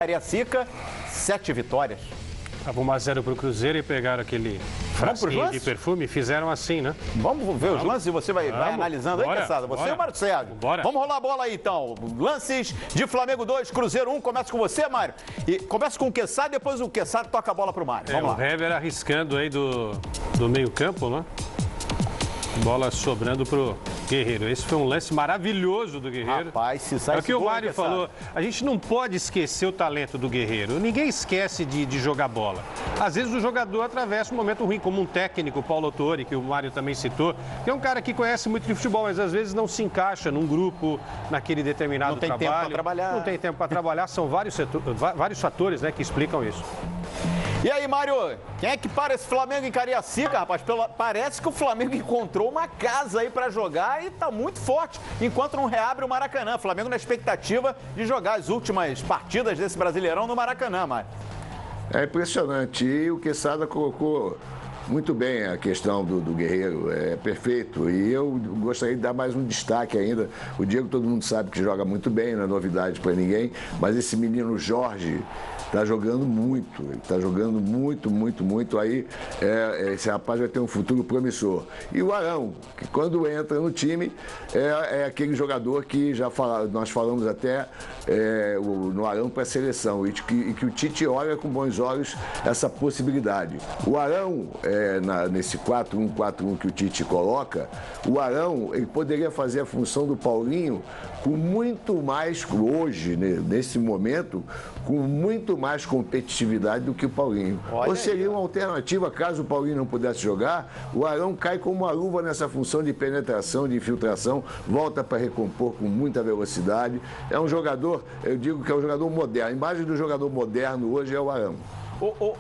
Cariacica, 7 vitórias. Tava 1-0 para o Cruzeiro e pegaram aquele frasquinho de perfume e fizeram assim, né? Vamos ver os lances e você vai analisando aí, Quesada. Você e o Mário Sérgio. Vamos rolar a bola aí, então. Lances de Flamengo 2, Cruzeiro 1. Começa com você, Mário. E começa com o Quesada, depois o Quesada toca a bola pro Mário. Vamos lá. O Hever arriscando aí do meio campo, né? Bola sobrando pro Guerreiro. Esse foi um lance maravilhoso do Guerreiro. Rapaz, se sai é o que o Mário falou. A gente não pode esquecer o talento do Guerreiro. Ninguém esquece de jogar bola. Às vezes o jogador atravessa um momento ruim, como um técnico, Paulo Autori, que o Mário também citou, que é um cara que conhece muito de futebol, mas às vezes não se encaixa num grupo, naquele determinado trabalho. Não tem tempo para trabalhar. Não tem tempo para trabalhar. São vários fatores, né, que explicam isso. E aí, Mário, quem é que para esse Flamengo em Cariacica, rapaz? Parece que o Flamengo encontrou uma casa aí para jogar e tá muito forte, enquanto não reabre o Maracanã. O Flamengo na expectativa de jogar as últimas partidas desse Brasileirão no Maracanã, Mário. É impressionante. E o Quesada colocou muito bem a questão do Guerreiro, é perfeito. E eu gostaria de dar mais um destaque ainda. O Diego, todo mundo sabe que joga muito bem, não é novidade para ninguém, mas esse menino Jorge está jogando muito, ele está jogando muito. Aí esse rapaz vai ter um futuro promissor. E o Arão, que quando entra no time, é aquele jogador que nós falamos até no Arão para a seleção, e que o Tite olha com bons olhos essa possibilidade. O Arão, nesse 4-1-4-1 que o Tite coloca, o Arão ele poderia fazer a função do Paulinho com muito mais, hoje, nesse momento, com muito mais competitividade do que o Paulinho. Ou seria uma alternativa, caso o Paulinho não pudesse jogar, o Arão cai como uma luva nessa função de penetração, de infiltração, volta para recompor com muita velocidade. É um jogador, eu digo que é um jogador moderno. A imagem do jogador moderno hoje é o Arão.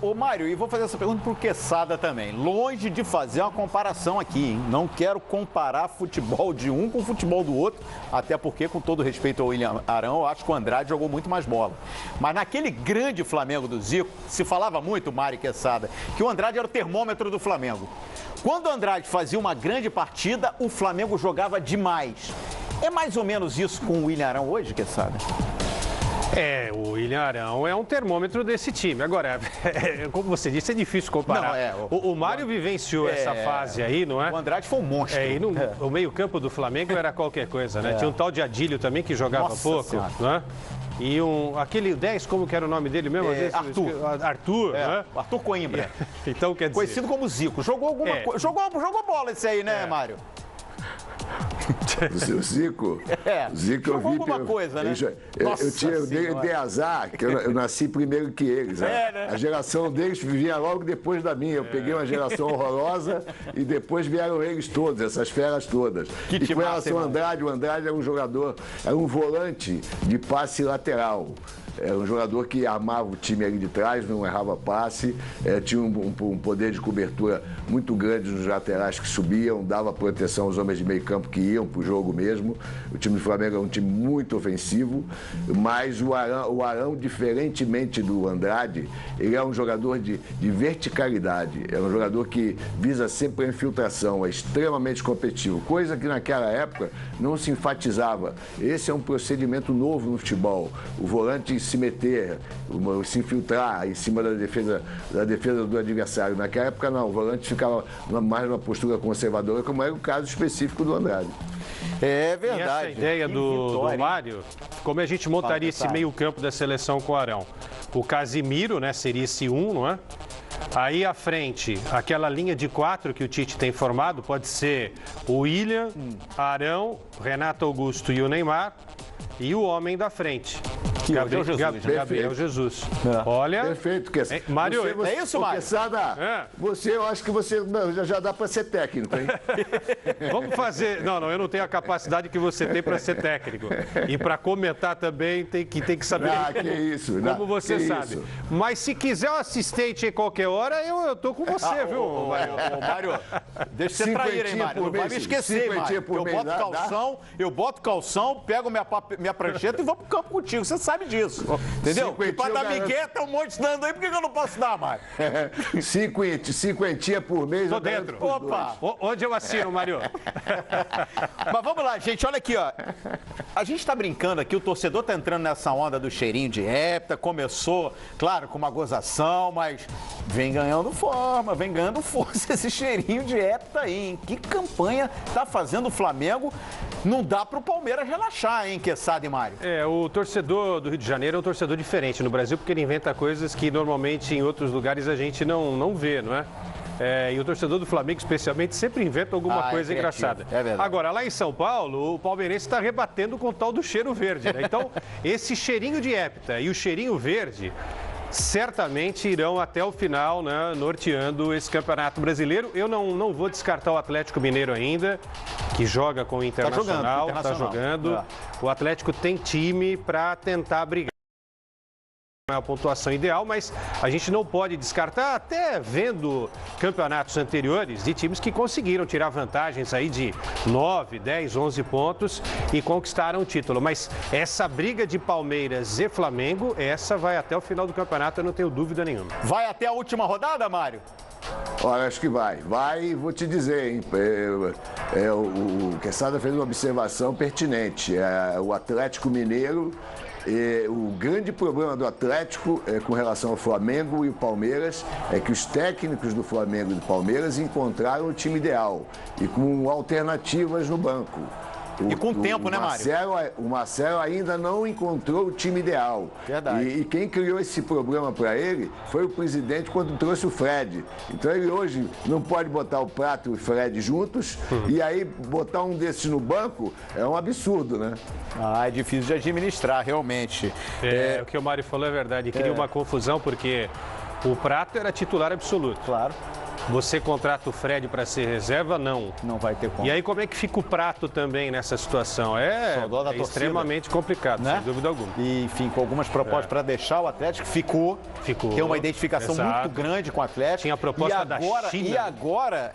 Ô Mário, e vou fazer essa pergunta pro Quesada também. Longe de fazer uma comparação aqui, hein? Não quero comparar futebol de um com o futebol do outro, até porque, com todo respeito ao William Arão, eu acho que o Andrade jogou muito mais bola. Mas naquele grande Flamengo do Zico, se falava muito, Mário e Quesada, que o Andrade era o termômetro do Flamengo. Quando o Andrade fazia uma grande partida, o Flamengo jogava demais. É mais ou menos isso com o William Arão hoje, Quesada? O William Arão é um termômetro desse time. Agora, como você disse, é difícil comparar. O Mário vivenciou essa fase aí, não é? O Andrade foi um monstro. O meio-campo do Flamengo era qualquer coisa, né? Tinha um tal de Adílio também que jogava pouco, né? E aquele 10, como que era o nome dele mesmo? Arthur, né? Arthur Coimbra. Então, quer dizer... Conhecido como Zico. Jogou alguma coisa. Jogou bola esse aí, né, Mário? O Zico? O Zico eu vi alguma coisa, né? Eu dei azar, que eu nasci primeiro que eles. Né? A geração deles vinha logo depois da minha. Eu peguei uma geração horrorosa e depois vieram eles todos, essas feras todas. E com relação ao Andrade, o Andrade era um jogador, era um volante de passe lateral. Era um jogador que armava o time ali de trás, não errava passe, tinha um poder de cobertura muito grande nos laterais que subiam, dava proteção aos homens de meio campo que iam para o jogo mesmo. O time do Flamengo é um time muito ofensivo, mas o Arão, diferentemente do Andrade, ele é um jogador de verticalidade, é um jogador que visa sempre a infiltração, é extremamente competitivo, coisa que naquela época não se enfatizava. Esse é um procedimento novo no futebol. O volante se meter, se infiltrar em cima da defesa do adversário. Naquela época não, o volante ficava mais numa postura conservadora, como era o caso específico do Andrade. É verdade. E essa ideia do Mário, como a gente montaria esse meio-campo da seleção com o Arão? O Casimiro, né, seria esse não é? Aí à frente, aquela linha de 4 que o Tite tem formado, pode ser o William, Arão, Renato Augusto e o Neymar, e o homem da frente. Gabriel Jesus. Olha. Perfeito, Mário, é isso, Mário? Eu acho que você já dá para ser técnico, hein? Vamos fazer. Não, eu não tenho a capacidade que você tem para ser técnico. E para comentar também tem que saber. Que isso, como você sabe. Isso. Mas se quiser um assistente em qualquer hora, eu tô com você, viu, Mário? Deixa você trair, hein, Mário? Não vai me esquecer, Mário. Eu boto calção, pego minha prancheta e vou pro campo contigo. Você sabe disso. Entendeu? E pra dar migué, tem um monte dando aí. Por que eu não posso dar, Mário? Cinquentinha por mês. Tô dentro. Opa! Onde eu assino, Mário? Mas vamos lá, gente. Olha aqui, ó. A gente tá brincando aqui, o torcedor tá entrando nessa onda do cheirinho de hepta. Começou, claro, com uma gozação, mas vem ganhando forma, vem ganhando força esse cheirinho de hepta aí, hein? Que campanha tá fazendo o Flamengo? Não dá pro Palmeiras relaxar, hein, Quesada e Mário? O torcedor do Rio de Janeiro é um torcedor diferente no Brasil, porque ele inventa coisas que normalmente em outros lugares a gente não vê, não é? E o torcedor do Flamengo, especialmente, sempre inventa alguma coisa engraçada. É verdade. Agora, lá em São Paulo, o palmeirense está rebatendo com o tal do cheiro verde, né? Então, esse cheirinho de hepta e o cheirinho verde certamente irão até o final, né, norteando esse Campeonato Brasileiro. Eu não vou descartar o Atlético Mineiro ainda, que joga com o Internacional. Está jogando. O Atlético tem time para tentar brigar. Não é a pontuação ideal, mas a gente não pode descartar, até vendo campeonatos anteriores, de times que conseguiram tirar vantagens aí de 9, 10, 11 pontos e conquistaram o título. Mas essa briga de Palmeiras e Flamengo, essa vai até o final do campeonato, eu não tenho dúvida nenhuma. Vai até a última rodada, Mário? Olha, acho que vai. Vai, vou te dizer, hein? O Quesada fez uma observação pertinente. O Atlético Mineiro... o grande problema do Atlético com relação ao Flamengo e o Palmeiras é que os técnicos do Flamengo e do Palmeiras encontraram o time ideal e com alternativas no banco. E com tempo, né, Mário? O Marcelo ainda não encontrou o time ideal. Verdade. E quem criou esse problema para ele foi o presidente quando trouxe o Fred. Então ele hoje não pode botar o Prato e o Fred juntos e aí botar um desses no banco é um absurdo, né? É difícil de administrar, realmente. O que o Mário falou é verdade. Cria uma confusão porque o Prato era titular absoluto. Claro. Você contrata o Fred para ser reserva? Não. Não vai ter como. E aí como é que fica o Prato também nessa situação? É extremamente complicado, né? Sem dúvida alguma. E, enfim, com algumas propostas para deixar o Atlético, ficou. Tem uma identificação muito grande com o Atlético. Tinha a proposta da China. E agora,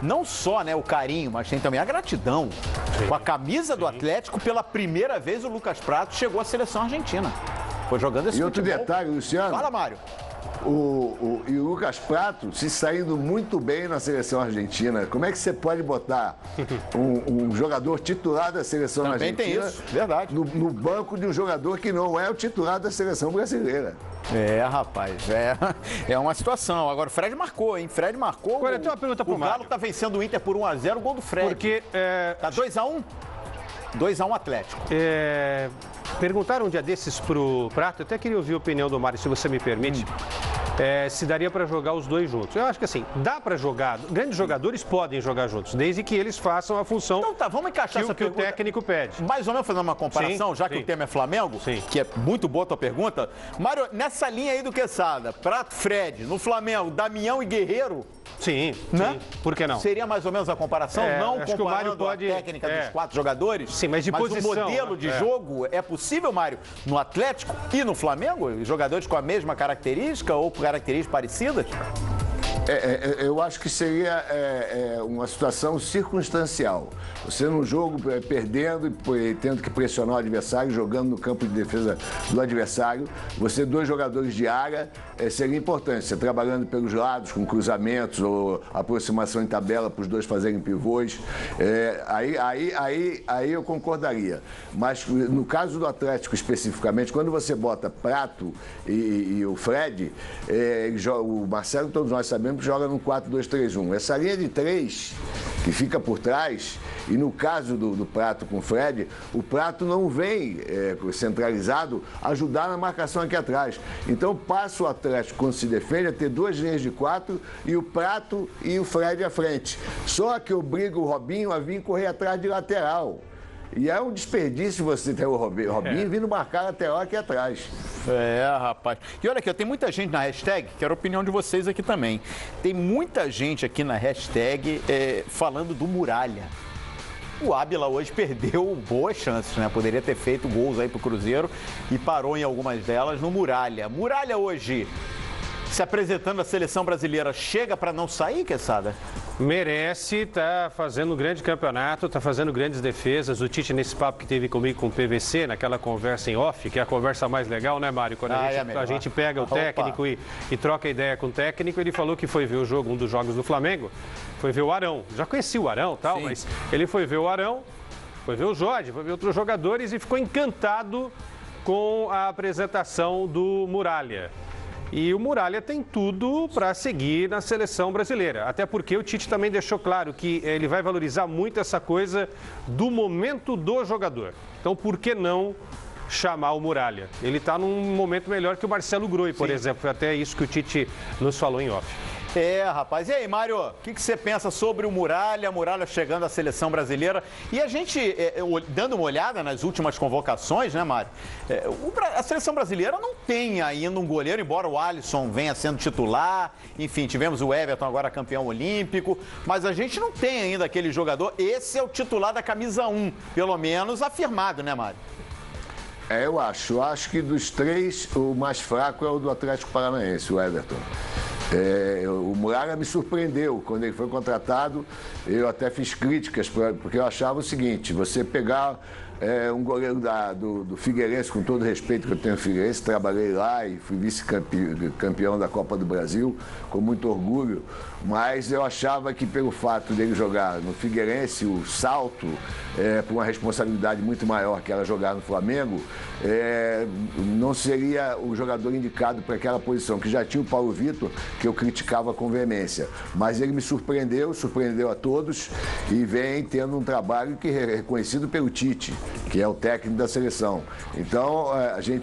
não só, né, o carinho, mas tem também a gratidão. Sim. Com a camisa do Atlético, pela primeira vez o Lucas Prato chegou à seleção argentina. Foi jogando esse futebol. E outro detalhe, Luciano. Fala, Mário. E o Lucas Prato se saindo muito bem na seleção argentina. Como é que você pode botar um jogador titular da seleção argentina tem isso, verdade. No banco de um jogador que não é o titular da seleção brasileira? Rapaz, é uma situação. Agora, o Fred marcou, hein? Fred marcou. Agora, eu tenho uma pergunta pro Mário. O Galo tá vencendo o Inter por 1-0, o gol do Fred. Porque... Tá 2-1? 2-1 Atlético. Perguntaram um dia desses pro Prato, eu até queria ouvir a opinião do Mário, se você me permite, se daria para jogar os dois juntos. Eu acho que assim, dá para jogar, grandes jogadores podem jogar juntos, desde que eles façam a função então tá, vamos encaixar essa que o técnico pede. Mais ou menos fazendo uma comparação, já que o tema é Flamengo, que é muito boa a tua pergunta. Mário, nessa linha aí do Quesada, Prato, Fred, no Flamengo, Damião e Guerreiro... Sim, por que não? Seria mais ou menos a comparação, não acho comparando que o Mário pode, a técnica dos 4 jogadores? Sim, mas posição, o modelo de jogo é possível, Mário, no Atlético e no Flamengo? Jogadores com a mesma característica ou com características parecidas? Eu acho que seria uma situação circunstancial. Você num jogo perdendo e tendo que pressionar o adversário, jogando no campo de defesa do adversário, você 2 jogadores de área, seria importante. Você trabalhando pelos lados, com cruzamentos ou aproximação em tabela para os 2 fazerem pivôs. Aí eu concordaria. Mas no caso do Atlético especificamente, quando você bota Prato e o Fred, o Marcelo, todos nós sabemos, joga num 4-2-3-1. Essa linha de 3 que fica por trás, e no caso do Prato com o Fred, o Prato não vem centralizado ajudar na marcação aqui atrás. Então passa o Atlético, quando se defende, a ter 2 linhas de 4 e o Prato e o Fred à frente. Só que obriga o Robinho a vir correr atrás de lateral. E é um desperdício você ter o Robinho vindo marcar lateral aqui atrás. Rapaz. E olha aqui, tem muita gente na hashtag, quero a opinião de vocês aqui também. Tem muita gente aqui na hashtag falando do Muralha. O Ábila hoje perdeu boas chances, né? Poderia ter feito gols aí pro Cruzeiro e parou em algumas delas no Muralha. Muralha hoje se apresentando à seleção brasileira, chega para não sair, Quesada? Merece, tá fazendo um grande campeonato, tá fazendo grandes defesas. O Tite, nesse papo que teve comigo com o PVC, naquela conversa em off, que é a conversa mais legal, né, Mário? Quando a gente pega o técnico e troca ideia com o técnico, ele falou que foi ver o jogo, um dos jogos do Flamengo, foi ver o Arão. Já conhecia o Arão e tal, sim, mas ele foi ver o Arão, foi ver o Jorge, foi ver outros jogadores e ficou encantado com a apresentação do Muralha. E o Muralha tem tudo para seguir na seleção brasileira. Até porque o Tite também deixou claro que ele vai valorizar muito essa coisa do momento do jogador. Então, por que não chamar o Muralha? Ele está num momento melhor que o Marcelo Groi, por exemplo. Foi até isso que o Tite nos falou em off. Rapaz. E aí, Mário, o que você pensa sobre o Muralha chegando à seleção brasileira? E a gente, dando uma olhada nas últimas convocações, né, Mário? A seleção brasileira não tem ainda um goleiro, embora o Alisson venha sendo titular. Enfim, tivemos o Everton agora campeão olímpico. Mas a gente não tem ainda aquele jogador. Esse é o titular da camisa 1, pelo menos afirmado, né, Mário? Eu acho que dos três, o mais fraco é o do Atlético Paranaense, o Everton. O Muralha me surpreendeu quando ele foi contratado. Eu até fiz críticas, porque eu achava o seguinte: você pegar um goleiro do Figueirense, com todo o respeito que eu tenho ao Figueirense, trabalhei lá e fui vice-campeão da Copa do Brasil, com muito orgulho, mas eu achava que pelo fato dele jogar no Figueirense, o salto por uma responsabilidade muito maior que era jogar no Flamengo, não seria o jogador indicado para aquela posição, que já tinha o Paulo Vitor, que eu criticava com veemência. Mas ele me surpreendeu a todos e vem tendo um trabalho que é reconhecido pelo Tite, que é o técnico da seleção. Então,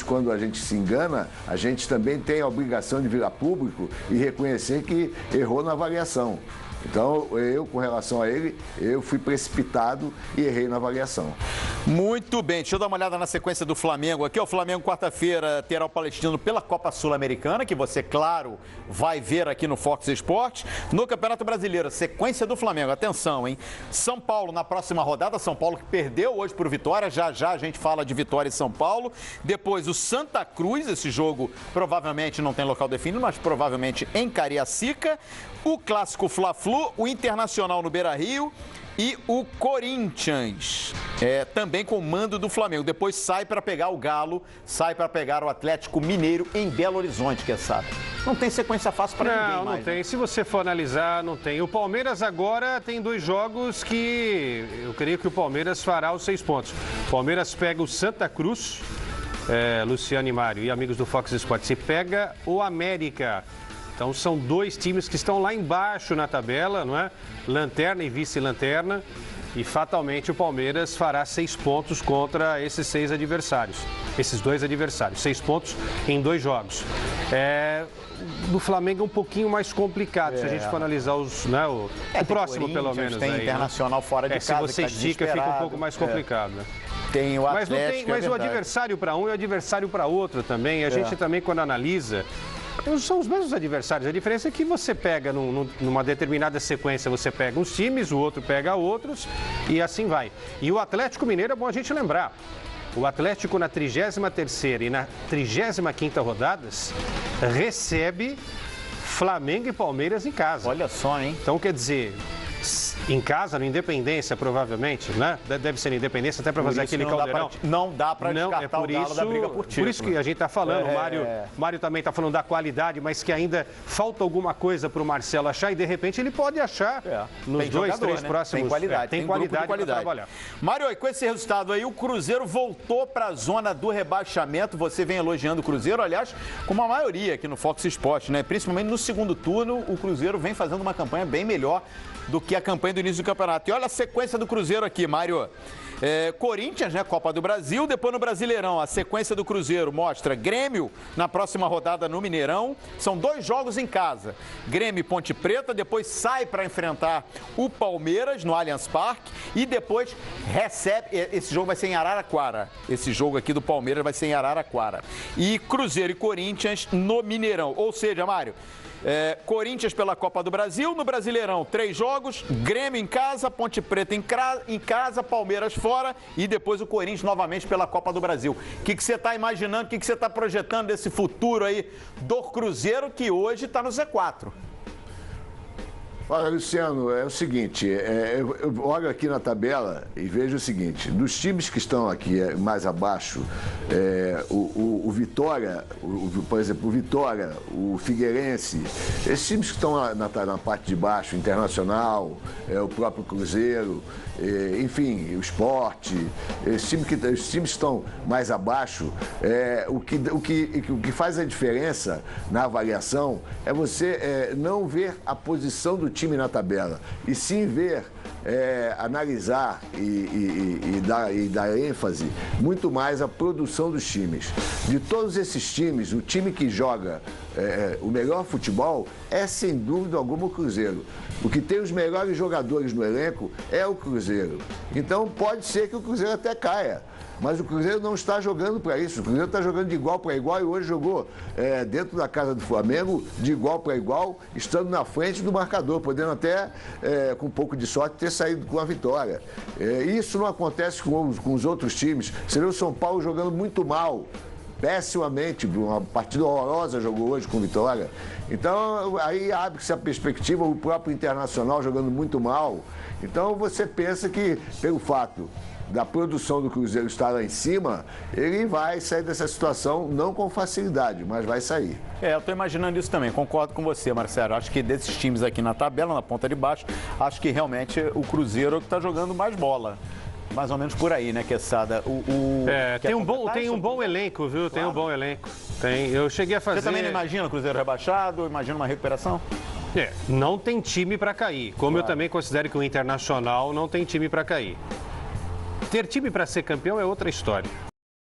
quando a gente se engana, a gente também tem a obrigação de vir a público e reconhecer que errou na avaliação. Então, com relação a ele, eu fui precipitado e errei na avaliação. Muito bem, deixa eu dar uma olhada na sequência do Flamengo aqui. O Flamengo, quarta-feira, terá o Palestino pela Copa Sul-Americana, que você, claro, vai ver aqui no Fox Sports. No Campeonato Brasileiro, sequência do Flamengo, atenção, hein? São Paulo na próxima rodada, São Paulo que perdeu hoje por Vitória, já a gente fala de Vitória e São Paulo. Depois o Santa Cruz, esse jogo provavelmente não tem local definido, mas provavelmente em Cariacica. O clássico Fla-Flu, o Internacional no Beira-Rio e o Corinthians, também com o mando do Flamengo. Depois sai para pegar o Galo, sai para pegar o Atlético Mineiro em Belo Horizonte, que sabe. Não tem sequência fácil para ninguém mais. Não tem. Né? Se você for analisar, não tem. O Palmeiras agora tem 2 jogos que eu creio que o Palmeiras fará os 6 pontos. O Palmeiras pega o Santa Cruz, Luciano e Mário e amigos do Fox Sports, e pega o América. Então são 2 times que estão lá embaixo na tabela, não é? Lanterna e vice-lanterna. E fatalmente o Palmeiras fará 6 pontos contra esses 6 adversários. Esses 2 adversários. 6 pontos em 2 jogos. Do Flamengo é um pouquinho mais complicado, se a gente for analisar o próximo, pelo menos. Tem aí, Internacional fora de casa. Se você estica, fica um pouco mais complicado. Né? Tem o Atlético, mas o adversário para um e o adversário para outro também. A gente também, quando analisa, são os mesmos adversários. A diferença é que você pega numa determinada sequência, você pega uns times, o outro pega outros e assim vai. E o Atlético Mineiro é bom a gente lembrar. O Atlético na 33ª e na 35ª rodadas recebe Flamengo e Palmeiras em casa. Olha só, hein? Então, quer dizer, em casa, no Independência, provavelmente, né? Deve ser no Independência, até para fazer aquele caldeirão. Não dá para descartar o Galo da briga por título. Por isso que a gente está falando, o Mário também está falando da qualidade, mas que ainda falta alguma coisa para o Marcelo achar e, de repente, ele pode achar nos 2, 3 próximos. Tem qualidade. Tem qualidade para trabalhar. Mário, e com esse resultado aí, o Cruzeiro voltou para a zona do rebaixamento. Você vem elogiando o Cruzeiro, aliás, com uma maioria aqui no Fox Sports, né? Principalmente no segundo turno, o Cruzeiro vem fazendo uma campanha bem melhor do que a campanha do início do campeonato. E olha a sequência do Cruzeiro aqui, Mário. Corinthians, né? Copa do Brasil. Depois no Brasileirão, a sequência do Cruzeiro mostra Grêmio na próxima rodada no Mineirão. São 2 jogos em casa. Grêmio e Ponte Preta. Depois sai para enfrentar o Palmeiras no Allianz Parque. E depois recebe... Esse jogo vai ser em Araraquara. Esse jogo aqui do Palmeiras vai ser em Araraquara. E Cruzeiro e Corinthians no Mineirão. Ou seja, Mário, Corinthians pela Copa do Brasil, no Brasileirão 3 jogos, Grêmio em casa, Ponte Preta em casa, Palmeiras fora e depois o Corinthians novamente pela Copa do Brasil. O que você está imaginando, o que você está projetando desse futuro aí do Cruzeiro que hoje está no Z4? Olha, Luciano, é o seguinte, eu olho aqui na tabela e vejo o seguinte, dos times que estão aqui mais abaixo, o Vitória, por exemplo, o Vitória, o Figueirense, esses times que estão na parte de baixo, Internacional, o próprio Cruzeiro, enfim, o Sport, os times que estão mais abaixo, o que faz a diferença na avaliação é você não ver a posição do time na tabela, e sim ver, analisar e dar ênfase muito mais à produção dos times. De todos esses times, o time que joga o melhor futebol é, sem dúvida alguma, o Cruzeiro. O que tem os melhores jogadores no elenco é o Cruzeiro. Então pode ser que o Cruzeiro até caia. Mas o Cruzeiro não está jogando para isso. O Cruzeiro está jogando de igual para igual e hoje jogou dentro da casa do Flamengo de igual para igual, estando na frente do marcador, podendo até, com um pouco de sorte, ter saído com a vitória. Isso não acontece com os outros times. Você vê o São Paulo jogando muito mal, pessimamente, uma partida horrorosa jogou hoje com Vitória. Então, aí abre-se a perspectiva, o próprio Internacional jogando muito mal. Então, você pensa que, pelo fato da produção do Cruzeiro estar lá em cima, ele vai sair dessa situação não com facilidade, mas vai sair. Eu estou imaginando isso também, concordo com você, Marcelo. Acho que desses times aqui na tabela, na ponta de baixo, acho que realmente o Cruzeiro é o que está jogando mais bola. Mais ou menos por aí, né, Quesada? Tem um bom elenco, viu? Claro. Tem um bom elenco. Eu cheguei a fazer... Você também não imagina o Cruzeiro rebaixado? Imagina uma recuperação? Não tem time para cair. Como eu também considero que o Internacional não tem time para cair. Ter time para ser campeão é outra história.